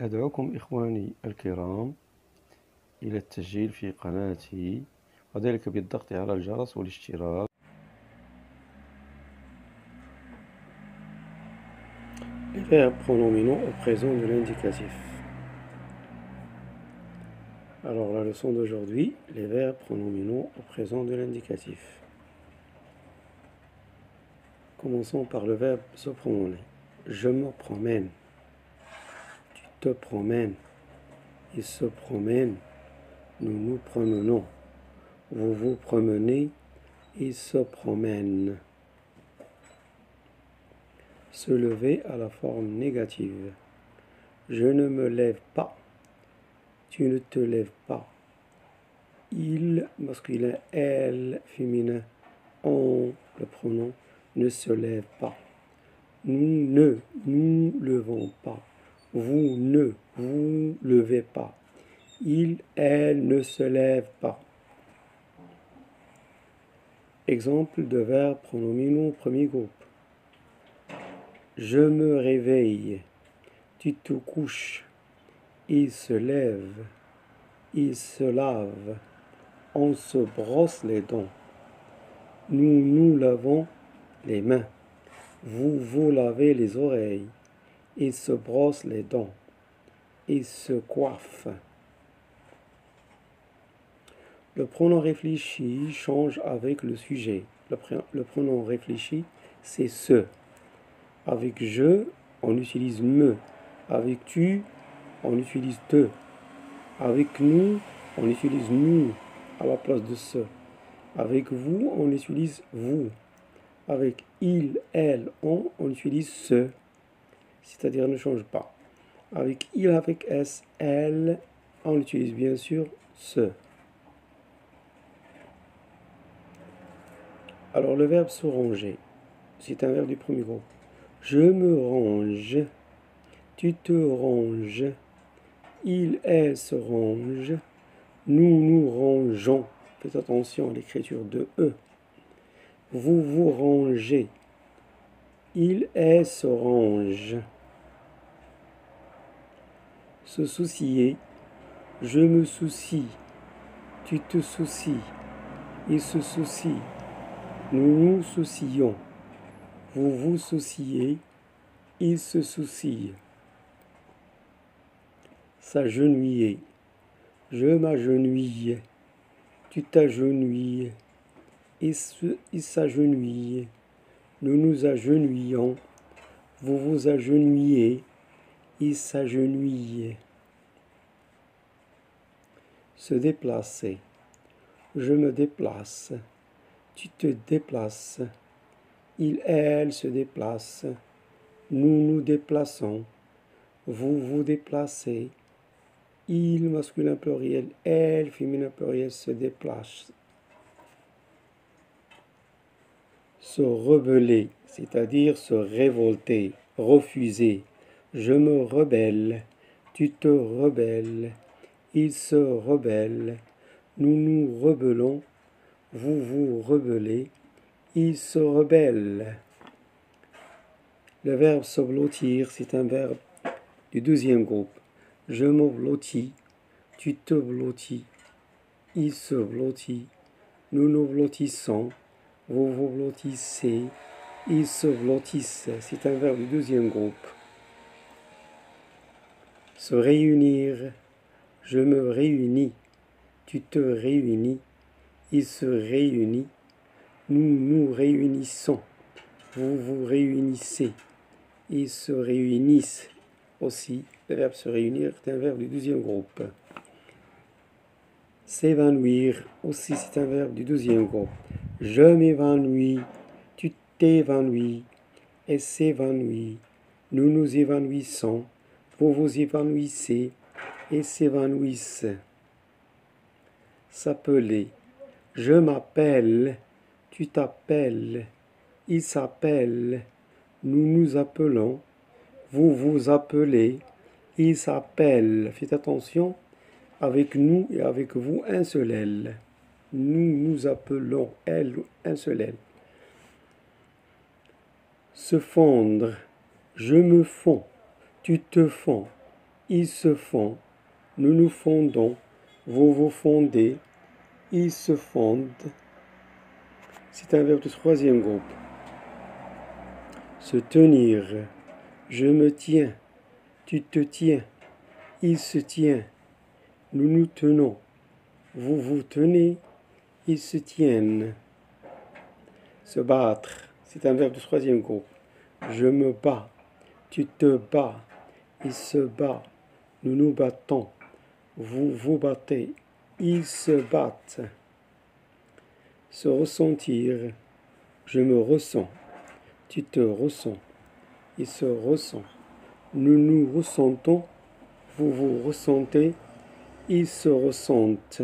أدعوكم إخواني الكرام إلى التسجيل في قناتي، وذلك بالضغط على الجرس والاشتراك. Les verbes pronominaux au présent de l'indicatif. Alors la leçon d'aujourd'hui, les verbes pronominaux au présent de l'indicatif. Commençons par le verbe se promener. Je me promène. Tu te promènes. Il se promène. Nous nous promenons. Vous vous promenez. Il se promène. Se lever à la forme négative. Je ne me lève pas. Tu ne te lèves pas. Il, masculin, elle, féminin, on, le pronom, ne se lève pas. Nous ne nous levons pas. Vous ne vous levez pas. Il, elle ne se lève pas. Exemple de verbes pronominaux premier groupe. Je me réveille. Tu te couches. Il se lève. Il se lave. On se brosse les dents. Nous nous lavons les mains. Vous vous lavez les oreilles. Il se brosse les dents. Il se coiffe. Le pronom réfléchi change avec le sujet. Le pronom réfléchi, c'est ce. Avec je, on utilise me. Avec tu, on utilise te. Avec nous, on utilise nous à la place de ce. Avec vous, on utilise vous. Avec il, elle, on utilise ce. C'est-à-dire ne change pas. Avec il, avec s, elle, on utilise bien sûr ce. Alors le verbe se ranger, c'est un verbe du premier groupe. Je me range, tu te ranges, il, elle se range, nous nous rangeons. Faites attention à l'écriture de E. Vous vous rangez, il, elle se range. Se soucier, je me soucie, tu te soucies, il se soucie. Nous nous soucions. Vous vous souciez. Il se soucie. S'agenouiller. Je m'agenouille. Tu t'agenouilles. Il s'agenouille. Nous nous agenouillons. Vous vous agenouillez. Il s'agenouille. Se déplacer. Je me déplace. Tu te déplaces. Il, elle se déplace. Nous nous déplaçons. Vous vous déplacez. Il, masculin pluriel, elle, féminin pluriel, se déplace. Se rebeller, c'est-à-dire se révolter, refuser. Je me rebelle. Tu te rebelles. Il se rebelle. Nous nous rebellons. Vous vous rebellez, il se rebelle. Le verbe se blottir, c'est un verbe du deuxième groupe. Je me blottis, tu te blottis, il se blottit, nous nous blottissons, vous vous blottissez, ils se blottissent. C'est un verbe du deuxième groupe. Se réunir, je me réunis, tu te réunis, il se réunit, nous nous réunissons, vous vous réunissez, ils se réunissent aussi. Le verbe se réunir est un verbe du deuxième groupe. S'évanouir aussi, c'est un verbe du deuxième groupe. Je m'évanouis, tu t'évanouis, elle s'évanouit, nous nous évanouissons, vous vous évanouissez, et s'évanouissent. S'appeler. Je m'appelle, tu t'appelles, il s'appelle, nous nous appelons, vous vous appelez, il s'appelle. Faites attention, avec nous et avec vous, un seul L. Nous nous appelons, elle, un seul L. Se fondre, je me fonds, tu te fonds, ils se font, nous nous fondons, vous vous fondez, ils se fondent. C'est un verbe de troisième groupe. Se tenir, je me tiens, tu te tiens, il se tient, nous nous tenons, vous vous tenez, ils se tiennent. Se battre, c'est un verbe de troisième groupe. Je me bats, tu te bats, il se bat, nous nous battons, vous vous battez, ils se battent. Se ressentir, je me ressens, tu te ressens, il se ressent, nous nous ressentons, vous vous ressentez, ils se ressentent.